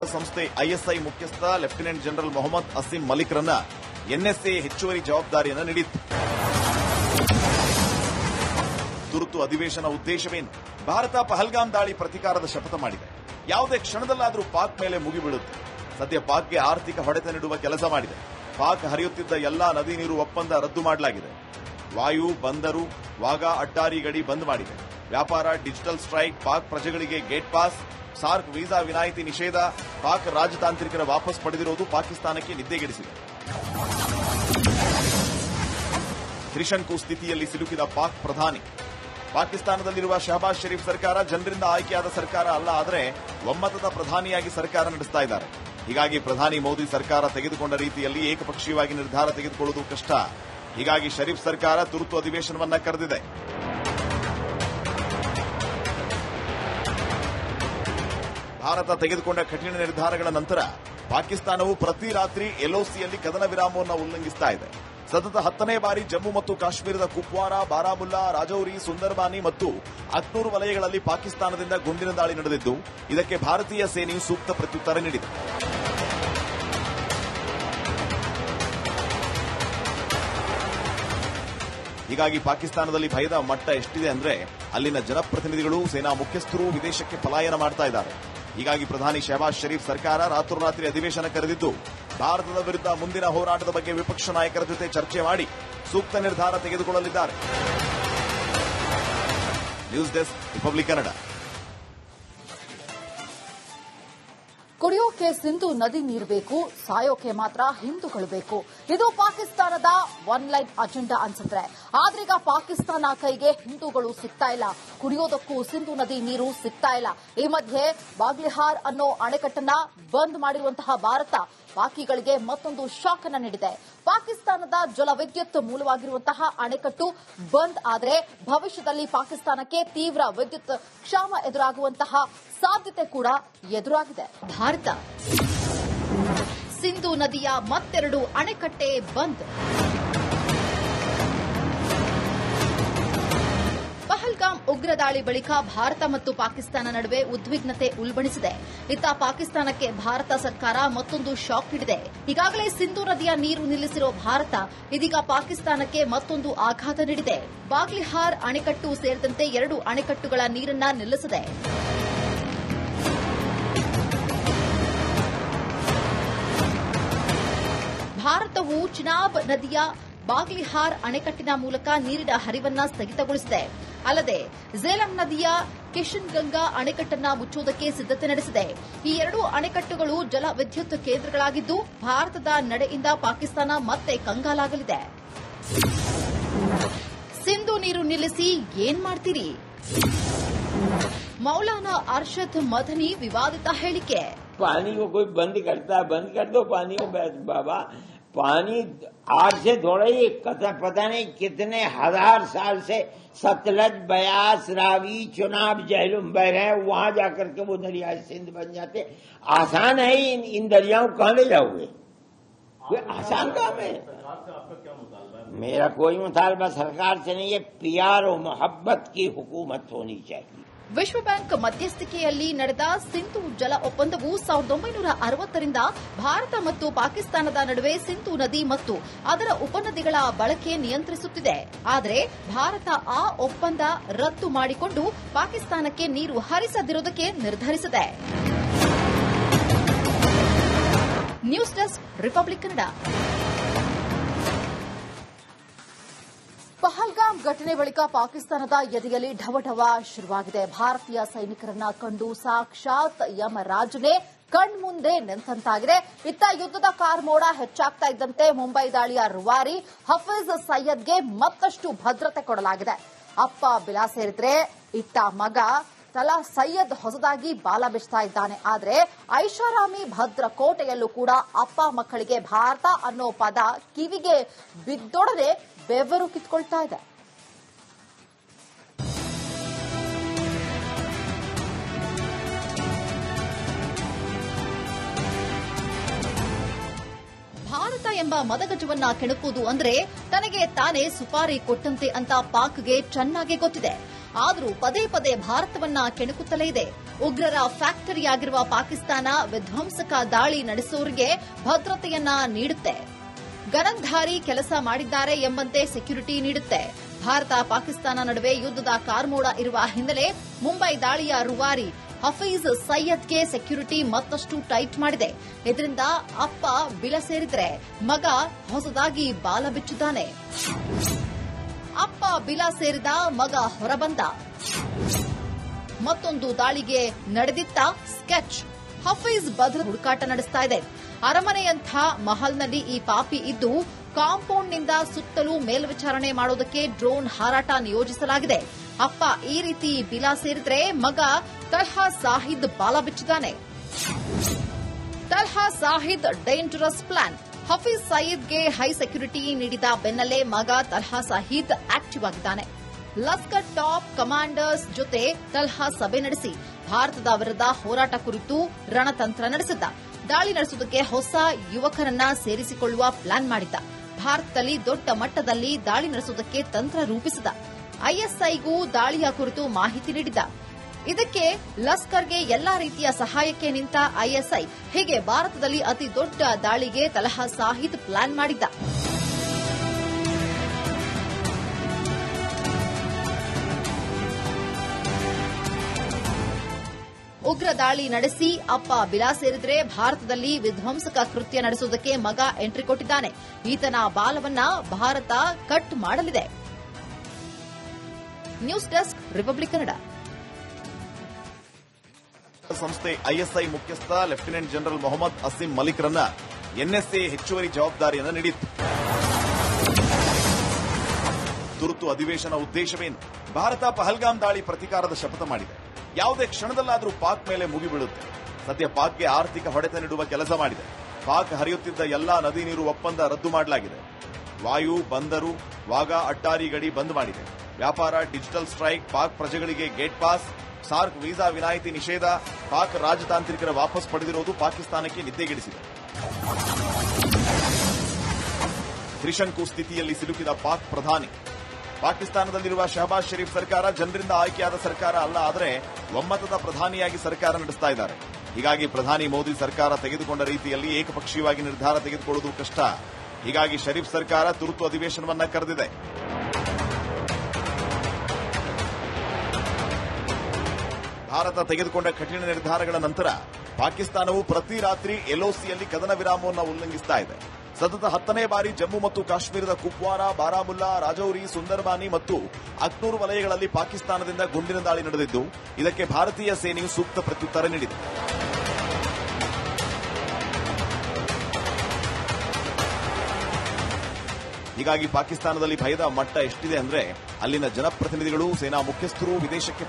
ಸಂಸ್ಥೆ ಐಎಸ್ಐ ಮುಖ್ಯಸ್ಥ lieutenant general Mohammad Asim ಮಲಿಕ್ರನ್ನ ಎನ್ಎಸ್ಎ ಹೆಚ್ಚುವರಿ ಜವಾಬ್ದಾರಿಯನ್ನು ನೀಡಿತ್ತು. ತುರ್ತು ಅಧಿವೇಶನ ಉದ್ದೇಶವೇನು? ಭಾರತ ಪಹಲ್ಗಾಮ್ ದಾಳಿ ಪ್ರತೀಕಾರದ ಶಪಥ ಮಾಡಿದೆ. ಯಾವುದೇ ಕ್ಷಣದಲ್ಲಾದರೂ ಪಾಕ್ ಮೇಲೆ ಮುಗಿಬೀಳುತ್ತೆ. ಸದ್ಯ ಪಾಕ್ಗೆ ಆರ್ಥಿಕ ಹೊಡೆತ ನೀಡುವ ಕೆಲಸ ಮಾಡಿದೆ. ಪಾಕ್ ಹರಿಯುತ್ತಿದ್ದ ಎಲ್ಲಾ ನದಿ ನೀರು ಒಪ್ಪಂದ ರದ್ದು ಮಾಡಲಾಗಿದೆ. ವಾಯು, ಬಂದರು, ವಾಘಾ ಅಟ್ಟಾರಿ ಗಡಿ ಬಂದ್ ಮಾಡಿದೆ. ವ್ಯಾಪಾರ, ಡಿಜಿಟಲ್ ಸ್ಟ್ರೈಕ್, ಪಾಕ್ ಪ್ರಜೆಗಳಿಗೆ ಗೇಟ್ ಪಾಸ್, ಸಾರ್ಕ್ ವೀಸಾ ವಿನಾಯಿತಿ ನಿಷೇಧ, ಪಾಕ್ ರಾಜತಾಂತ್ರಿಕರ ವಾಪಸ್ ಪಡೆದಿರುವುದು ಪಾಕಿಸ್ತಾನಕ್ಕೆ ನಿದ್ದೆಗೆಡಿಸಿದೆ. ತ್ರಿಶಂಕು ಸ್ಥಿತಿಯಲ್ಲಿ ಸಿಲುಕಿದ ಪಾಕ್ ಪ್ರಧಾನಿ. ಪಾಕಿಸ್ತಾನದಲ್ಲಿರುವ ಶಹಬಾಜ್ ಶರೀಫ್ ಸರ್ಕಾರ ಜನರಿಂದ ಆಯ್ಕೆಯಾದ ಸರ್ಕಾರ ಅಲ್ಲ, ಆದರೆ ಒಮ್ಮತದ ಪ್ರಧಾನಿಯಾಗಿ ಸರ್ಕಾರ ನಡೆಸ್ತಾ ಇದ್ದಾರೆ. ಹೀಗಾಗಿ ಪ್ರಧಾನಿ ಮೋದಿ ಸರ್ಕಾರ ತೆಗೆದುಕೊಂಡ ರೀತಿಯಲ್ಲಿ ಏಕಪಕ್ಷೀಯವಾಗಿ ನಿರ್ಧಾರ ತೆಗೆದುಕೊಳ್ಳುವುದು ಕಷ್ಟ. ಹೀಗಾಗಿ ಶರೀಫ್ ಸರ್ಕಾರ ತುರ್ತು ಅಧಿವೇಶನವನ್ನ ಕರೆದಿದೆ. ಭಾರತ ತೆಗೆದುಕೊಂಡ ಕಠಿಣ ನಿರ್ಧಾರಗಳ ನಂತರ ಪಾಕಿಸ್ತಾನವು ಪ್ರತಿ ರಾತ್ರಿ ಎಲ್ಒಸಿಯಲ್ಲಿ ಕದನ ವಿರಾಮವನ್ನು ಉಲ್ಲಂಘಿಸ್ತಾ ಇದೆ. ಸತತ 10ನೇ ಬಾರಿ ಜಮ್ಮು ಮತ್ತು ಕಾಶ್ಮೀರದ ಕುಪ್ವಾರ, ಬಾರಾಮುಲ್ಲಾ, ರಾಜೌರಿ, ಸುಂದರ್ಬಾನಿ ಮತ್ತು ಅಕ್ನೂರ್ ವಲಯಗಳಲ್ಲಿ ಪಾಕಿಸ್ತಾನದಿಂದ ಗುಂಡಿನ ದಾಳಿ ನಡೆದಿದ್ದು, ಇದಕ್ಕೆ ಭಾರತೀಯ ಸೇನೆಯು ಸೂಕ್ತ ಪ್ರತ್ಯುತ್ತರ ನೀಡಿದೆ. ಹೀಗಾಗಿ ಪಾಕಿಸ್ತಾನದಲ್ಲಿ ಭಯದ ಮಟ್ಟ ಎಷ್ಟಿದೆ ಅಂದ್ರೆ ಅಲ್ಲಿನ ಜನಪ್ರತಿನಿಧಿಗಳು, ಸೇನಾ ಮುಖ್ಯಸ್ಥರು ವಿದೇಶಕ್ಕೆ ಪಲಾಯನ ಮಾಡ್ತಾ ಇದ್ದಾರೆ. ಹೀಗಾಗಿ ಪ್ರಧಾನಿ ಶಹಬಾಜ್ ಶರೀಫ್ ಸರ್ಕಾರ ರಾತ್ರೋರಾತ್ರಿ ಅಧಿವೇಶನ ಕರೆದಿದ್ದು, ಭಾರತದ ವಿರುದ್ಧ ಮುಂದಿನ ಹೋರಾಟದ ಬಗ್ಗೆ ವಿಪಕ್ಷ ನಾಯಕರ ಜೊತೆ ಚರ್ಚೆ ಮಾಡಿ ಸೂಕ್ತ ನಿರ್ಧಾರ ತೆಗೆದುಕೊಳ್ಳಲಿದ್ದಾರೆ. News desk, republic Kannada. ಕುಡಿಯೋಕೆ ಸಿಂಧು ನದಿ ನೀರು ಬೇಕು, ಸಾಯೋಕೆ ಮಾತ್ರ ಹಿಂದೂಗಳು ಬೇಕು. ಇದು ಪಾಕಿಸ್ತಾನದ ಒನ್ ಲೈನ್ ಅಜೆಂಡಾ ಅನ್ಸುತ್ತೆ. ಆದ್ರೀಗ ಪಾಕಿಸ್ತಾನ ಕೈಗೆ ಹಿಂದೂಗಳು ಸಿಗ್ತಾ ಇಲ್ಲ, ಕುಡಿಯೋದಕ್ಕೂ ಸಿಂಧು ನದಿ ನೀರು ಸಿಗ್ತಾ ಇಲ್ಲ. ಈ ಮಧ್ಯೆ ಬಾಗ್ಲಿಹಾರ್ ಅನ್ನೋ ಅಣೆಕಟ್ಟನ್ನ ಬಂದ್ ಮಾಡಿರುವಂತಹ ಭಾರತ ಪಾಕಿಗಳಿಗೆ ಮತ್ತೊಂದು ಶಾಕ್ ಅನ್ನ ನೀಡಿದೆ. ಪಾಕಿಸ್ತಾನದ ಜಲವಿದ್ಯುತ್ ಮೂಲವಾಗಿರುವಂತಹ ಅಣೆಕಟ್ಟು ಬಂದ್ ಆದರೆ ಭವಿಷ್ಯದಲ್ಲಿ ಪಾಕಿಸ್ತಾನಕ್ಕೆ ತೀವ್ರ ವಿದ್ಯುತ್ ಕ್ಷಾಮ ಎದುರಾಗುವಂತಹ ಸಾಧ್ಯತೆ ಕೂಡ ಎದುರಾಗಿದೆ. ಭಾರತ ಸಿಂಧು ನದಿಯ ಮತ್ತೆರಡು ಅಣೆಕಟ್ಟೆ ಬಂದ್. ಪಹಲ್ಗಾಮ್ ಉಗ್ರ ದಾಳಿ ಬಳಿಕ ಭಾರತ ಮತ್ತು ಪಾಕಿಸ್ತಾನ ನಡುವೆ ಉದ್ವಿಗ್ನತೆ ಉಲ್ಬಣಿಸಿದೆ. ಇತ್ತ ಪಾಕಿಸ್ತಾನಕ್ಕೆ ಭಾರತ ಸರ್ಕಾರ ಮತ್ತೊಂದು ಶಾಕ್ ನೀಡಿದೆ. ಈಗಾಗಲೇ ಸಿಂಧು ನದಿಯ ನೀರು ನಿಲ್ಲಿಸಿರೋ ಭಾರತ ಇದೀಗ ಪಾಕಿಸ್ತಾನಕ್ಕೆ ಮತ್ತೊಂದು ಆಘಾತ ನೀಡಿದೆ. ಬಾಗ್ಲಿಹಾರ್ ಅಣೆಕಟ್ಟು ಸೇರಿದಂತೆ 2 ಅಣೆಕಟ್ಟುಗಳ ನೀರನ್ನ ನಿಲ್ಲಿಸಿದೆ. ಭಾರತವು ಚಿನಾಬ್ ನದಿಯ ಬಾಗ್ಲಿಹಾರ್ ಅಣೆಕಟ್ಟಿನ ಮೂಲಕ ನೀರಿನ ಹರಿವನ್ನ ಸ್ಥಗಿತಗೊಳಿಸಿದೆ. ಅಲ್ಲದೆ ಝೇಲಂ ನದಿಯ ಕಿಶನ್ ಗಂಗಾ ಅಣೆಕಟ್ಟನ್ನ ಮುಚ್ಚುವುದಕ್ಕೆ ಸಿದ್ದತೆ ನಡೆಸಿದೆ. ಈ 2 ಅಣೆಕಟ್ಟುಗಳು ಜಲ ವಿದ್ಯುತ್ ಕೇಂದ್ರಗಳಾಗಿದ್ದು, ಭಾರತದ ನಡೆಯಿಂದ ಪಾಕಿಸ್ತಾನ ಮತ್ತೆ ಕಂಗಾಲಾಗಲಿದೆ. ಸಿಂಧು ನೀರು ನಿಲ್ಲಿಸಿ ಏನ್ ಮಾಡ್ತೀರಿ? ಮೌಲಾನಾ ಅರ್ಷದ್ ಮದನಿ ವಿವಾದಿತ ಹೇಳಿಕೆ. पानी को कोई बंद करता है, बंद कर दो पानी को बाबा. पानी आज से थोड़ा ही पता नहीं कितने हजार साल से सतलज, बयास, रावी, चुनाब, जहलुम बह रहे हैं. वहां जाकर के वो दरिया सिंध बन जाते. आसान है इन दरियाओं को कहां ले जाओगे? कोई आसान काम है? मेरा कोई मुतालबा सरकार से नहीं है. प्यार और मोहब्बत की हुकूमत होनी चाहिए. ವಿಶ್ವ ಬ್ಯಾಂಕ್ ಮಧ್ಯಸ್ಥಿಕೆಯಲ್ಲಿ ನಡೆದ ಸಿಂಧು ಜಲ ಒಪ್ಪಂದವು 1960ರಿಂದ ಭಾರತ ಮತ್ತು ಪಾಕಿಸ್ತಾನದ ನಡುವೆ ಸಿಂಧು ನದಿ ಮತ್ತು ಅದರ ಉಪನದಿಗಳ ಬಳಕೆ ನಿಯಂತ್ರಿಸುತ್ತಿದೆ. ಆದರೆ ಭಾರತ ಆ ಒಪ್ಪಂದ ರದ್ದು ಮಾಡಿಕೊಂಡು ಪಾಕಿಸ್ತಾನಕ್ಕೆ ನೀರು ಹರಿಸದಿರುವುದಕ್ಕೆ ನಿರ್ಧರಿಸಿದೆ. News desk, republic Kannada. Pahalgam ಘಟನೆ ಬಳಿಕ ಪಾಕಿಸ್ತಾನದ ಎದೆಯಲ್ಲಿ ಢವಢವ ಶುರುವಾಗಿದೆ. ಭಾರತೀಯ ಸೈನಿಕರನ್ನ ಕಂಡು ಸಾಕ್ಷಾತ್ ಯಮರಾಜನೇ ಕಣ್ಮುಂದೆ ನಿಂತಂತಾಗಿದೆ. ಇತ್ತ ಯುದ್ಧದ ಕಾರ್ಮೋಡ ಹೆಚ್ಚಾಗ್ತಾ ಇದ್ದಂತೆ ಮುಂಬೈ ದಾಳಿಯ ರೂವಾರಿ ಹಫೀಜ್ ಸಯ್ಯದ್ಗೆ ಮತ್ತಷ್ಟು ಭದ್ರತೆ ಕೊಡಲಾಗಿದೆ. ಅಪ್ಪ ಬಿಲಾ ಸೇರಿದ್ರೆ ಇತ್ತ ಮಗ ತಲಾ ಸಯ್ಯದ್ ಹೊಸದಾಗಿ ಬಾಲ ಬಿಚ್ತಾ ಇದ್ದಾನೆ. ಆದರೆ ಐಷಾರಾಮಿ ಭದ್ರಕೋಟೆಯಲ್ಲೂ ಕೂಡ ಅಪ್ಪ ಮಕ್ಕಳಿಗೆ ಭಾರತ ಅನ್ನೋ ಪದ ಕಿವಿಗೆ ಬಿದ್ದೊಡನೆ ಬೆವರು ಕಿತ್ಕೊಳ್ತಾ ಇದೆ. ಭಾರತ ಎಂಬ ಮದಗಜವನ್ನ ಕೆಣಕುವುದು ಅಂದ್ರೆ ತನಗೆ ತಾನೇ ಸುಪಾರಿ ಕೊಟ್ಟಂತೆ ಅಂತ ಪಾಕ್ಗೆ ಚೆನ್ನಾಗಿ ಗೊತ್ತಿದೆ. ಆದರೂ ಪದೇ ಪದೇ ಭಾರತವನ್ನ ಕೆಣಕುತ್ತಲೇ ಇದೆ. ಉಗ್ರರ ಫ್ಯಾಕ್ಟರಿಯಾಗಿರುವ ಪಾಕಿಸ್ತಾನ ವಿಧ್ವಂಸಕ ದಾಳಿ ನಡೆಸುವವರಿಗೆ ಭದ್ರತೆಯನ್ನ ನೀಡುತ್ತೆ. ಗನಂಧಾರಿ ಕೆಲಸ ಮಾಡಿದ್ದಾರೆ ಎಂಬಂತೆ ಸೆಕ್ಯೂರಿಟಿ ನೀಡುತ್ತೆ. ಭಾರತ ಪಾಕಿಸ್ತಾನ ನಡುವೆ ಯುದ್ಧದ ಕಾರ್ಮೋಡ ಇರುವ ಹಿನ್ನೆಲೆ ಮುಂಬೈ ದಾಳಿಯ ರೂವಾರಿ ಹಫೀಜ್ ಸಯ್ಯದ್ಗೆ ಸೆಕ್ಯೂರಿಟಿ ಮತ್ತಷ್ಟು ಟೈಟ್ ಮಾಡಿದೆ. ಇದರಿಂದ ಅಪ್ಪ ಬಿಲ ಸೇರಿದ್ರೆ ಮಗ ಹೊಸದಾಗಿ ಬಾಲ ಬಿಚ್ಚಿದ್ದಾನೆ. ಅಪ್ಪ ಬಿಲ ಸೇರಿದ, ಮಗ ಹೊರಬಂದ. ಮತ್ತೊಂದು ದಾಳಿಗೆ ನಡೆದಿತ್ತ ಸ್ಕೆಚ್. ಹಫೀಜ್ ಭದ್ರ ಹುಡುಕಾಟ ನಡೆಸ್ತಾ ಇದೆ. ಅರಮನೆಯಂಥ ಮಹಲ್ನಲ್ಲಿ ಈ ಪಾಪಿ ಇದ್ದು ಕಾಂಪೌಂಡ್ನಿಂದ ಸುತ್ತಲೂ ಮೇಲ್ವಿಚಾರಣೆ ಮಾಡೋದಕ್ಕೆ ಡ್ರೋನ್ ಹಾರಾಟ ನಿಯೋಜಿಸಲಾಗಿದೆ. ಅಪ್ಪ ಈ ರೀತಿ ಬಿಲ ಸೇರಿದ್ರೆ ಮಗ ತಲ್ಹಾ ಸಾಹಿದ್ ಬಾಲ ಬಿಚ್ಚಿದ್ದಾನೆ. Talha Sahid dangerous plan. ಹಫೀಜ್ ಸಯೀದ್ಗೆ ಹೈ ಸೆಕ್ಯೂರಿಟಿ ನೀಡಿದ ಬೆನ್ನಲ್ಲೇ ಮಗ ತಲ್ಹಾ ಸಾಹಿದ್ ಆಕ್ಟಿವ್ ಆಗಿದ್ದಾನೆ. ಲಷ್ಕರ್ ಟಾಪ್ ಕಮಾಂಡರ್ಸ್ ಜೊತೆ ತಲ್ಹಾ ಸಭೆ ನಡೆಸಿ ಭಾರತದ ವಿರುದ್ಧ ಹೋರಾಟ ಕುರಿತು ರಣತಂತ್ರ ನಡೆಸಿದ್ದ. ದಾಳಿ ನಡೆಸುವುದಕ್ಕೆ ಹೊಸ ಯುವಕರನ್ನ ಸೇರಿಸಿಕೊಳ್ಳುವ ಪ್ಲಾನ್ ಮಾಡಿದ್ದ. ಭಾರತದಲ್ಲಿ ದೊಡ್ಡ ಮಟ್ಟದಲ್ಲಿ ದಾಳಿ ನಡೆಸುವುದಕ್ಕೆ ತಂತ್ರ ರೂಪಿಸಿದ. ಐಎಸ್ಐಗೂ ದಾಳಿಯ ಕುರಿತು ಮಾಹಿತಿ ನೀಡಿದ್ದ. ಇದಕ್ಕೆ ಲಷ್ಕರ್ಗೆ ಎಲ್ಲಾ ರೀತಿಯ ಸಹಾಯಕ್ಕೆ ನಿಂತ ಐಎಸ್ಐ. ಹೀಗೆ ಭಾರತದಲ್ಲಿ ಅತಿ ದೊಡ್ಡ ದಾಳಿಗೆ ತಲ್ಹಾ ಸಾಹಿದ್ ಪ್ಲಾನ್ ಮಾಡಿದ್ದ. ಉಗ್ರ ದಾಳಿ ನಡೆಸಿ ಅಪ್ಪ ಬಿಲ ಸೇರಿದ್ರೆ ಭಾರತದಲ್ಲಿ ವಿಧ್ವಂಸಕ ಕೃತ್ಯ ನಡೆಸುವುದಕ್ಕೆ ಮಗ ಎಂಟ್ರಿ ಕೊಟ್ಟಿದ್ದಾನೆ. ಈತನ ಬಾಲವನ್ನ ಭಾರತ ಕಟ್ ಮಾಡಲಿದೆ. News desk, republic Kannada. ಸಂಸ್ಥೆ ಐಎಸ್ಐ ಮುಖ್ಯಸ್ಥ ಲೆಫ್ಟಿನೆಂಟ್ ಜನರಲ್ ಮೊಹಮ್ಮದ್ ಅಸೀಂ ಮಲಿಕ್ರನ್ನ ಎನ್ಎಸ್ಎ ಹೆಚ್ಚುವರಿ ಜವಾಬ್ದಾರಿಯನ್ನು ನೀಡಿತ್ತು. ತುರ್ತು ಅಧಿವೇಶನ ಉದ್ದೇಶವೇನು? ಭಾರತ ಪಹಲ್ಗಾಮ್ ದಾಳಿ ಪ್ರತೀಕಾರದ ಶಪಥ ಮಾಡಿದೆ. ಯಾವುದೇ ಕ್ಷಣದಲ್ಲಾದರೂ ಪಾಕ್ ಮೇಲೆ ಮುಗಿಬೀಳುತ್ತೆ. ಸದ್ಯ ಪಾಕ್ಗೆ ಆರ್ಥಿಕ ಹೊಡೆತ ನೀಡುವ ಕೆಲಸ ಮಾಡಿದೆ. ಪಾಕ್ ಹರಿಯುತ್ತಿದ್ದ ಎಲ್ಲಾ ನದಿ ನೀರು ಒಪ್ಪಂದ ರದ್ದು ಮಾಡಲಾಗಿದೆ. ವಾಯು, ಬಂದರು, ವಾಗಾ, ಅಟ್ಟಾರಿ ಗಡಿ ಬಂದ್ ಮಾಡಿದೆ. ವ್ಯಾಪಾರ, ಡಿಜಿಟಲ್ ಸ್ಟ್ರೈಕ್, ಪಾಕ್ ಪ್ರಜೆಗಳಿಗೆ ಗೇಟ್ ಪಾಸ್, ಸಾರ್ಕ್ ವೀಸಾ ವಿನಾಯಿತಿ ನಿಷೇಧ, ಪಾಕ್ ರಾಜತಾಂತ್ರಿಕರ ವಾಪಸ್ ಪಡೆದಿರುವುದು ಪಾಕಿಸ್ತಾನಕ್ಕೆ ನಿದ್ದೆಗೆಡಿಸಿದೆ. ತ್ರಿಶಂಕು ಸ್ಥಿತಿಯಲ್ಲಿ ಸಿಲುಕಿದ ಪಾಕ್ ಪ್ರಧಾನಿ. ಪಾಕಿಸ್ತಾನದಲ್ಲಿರುವ ಶಹಬಾಜ್ ಶರೀಫ್ ಸರ್ಕಾರ ಜನರಿಂದ ಆಯ್ಕೆಯಾದ ಸರ್ಕಾರ ಅಲ್ಲ, ಆದರೆ ಒಮ್ಮತದ ಪ್ರಧಾನಿಯಾಗಿ ಸರ್ಕಾರ ನಡೆಸ್ತಾ ಇದ್ದಾರೆ. ಹೀಗಾಗಿ ಪ್ರಧಾನಿ ಮೋದಿ ಸರ್ಕಾರ ತೆಗೆದುಕೊಂಡ ರೀತಿಯಲ್ಲಿ ಏಕಪಕ್ಷೀಯವಾಗಿ ನಿರ್ಧಾರ ತೆಗೆದುಕೊಳ್ಳುವುದು ಕಷ್ಟ. ಹೀಗಾಗಿ ಶರೀಫ್ ಸರ್ಕಾರ ತುರ್ತು ಅಧಿವೇಶನವನ್ನ ಕರೆದಿದೆ. ಭಾರತ ತೆಗೆದುಕೊಂಡ ಕಠಿಣ ನಿರ್ಧಾರಗಳ ನಂತರ ಪಾಕಿಸ್ತಾನವು ಪ್ರತಿ ರಾತ್ರಿ ಎಲ್ಒಸಿಯಲ್ಲಿ ಕದನ ವಿರಾಮವನ್ನು ಉಲ್ಲಂಘಿಸ್ತಾ ಇದೆ. ಸತತ 10ನೇ ಬಾರಿ ಜಮ್ಮು ಮತ್ತು ಕಾಶ್ಮೀರದ ಕುಪ್ವಾರಾ, ಬಾರಾಮುಲ್ಲಾ, ರಾಜೌರಿ, ಸುಂದರ್ಬಾನಿ ಮತ್ತು ಅಖ್ನೂರ್ ವಲಯಗಳಲ್ಲಿ ಪಾಕಿಸ್ತಾನದಿಂದ ಗುಂಡಿನ ದಾಳಿ ನಡೆದಿದ್ದು, ಇದಕ್ಕೆ ಭಾರತೀಯ ಸೇನೆಯು ಸೂಕ್ತ ಪ್ರತ್ಯುತ್ತರ ನೀಡಿದೆ. ಹೀಗಾಗಿ ಪಾಕಿಸ್ತಾನದಲ್ಲಿ ಭಯದ ಮಟ್ಟ ಎಷ್ಟಿದೆ ಅಂದ್ರೆ ಅಲ್ಲಿನ ಜನಪ್ರತಿನಿಧಿಗಳು, ಸೇನಾ ಮುಖ್ಯಸ್ಥರು ವಿದೇಶಕ್ಕೆ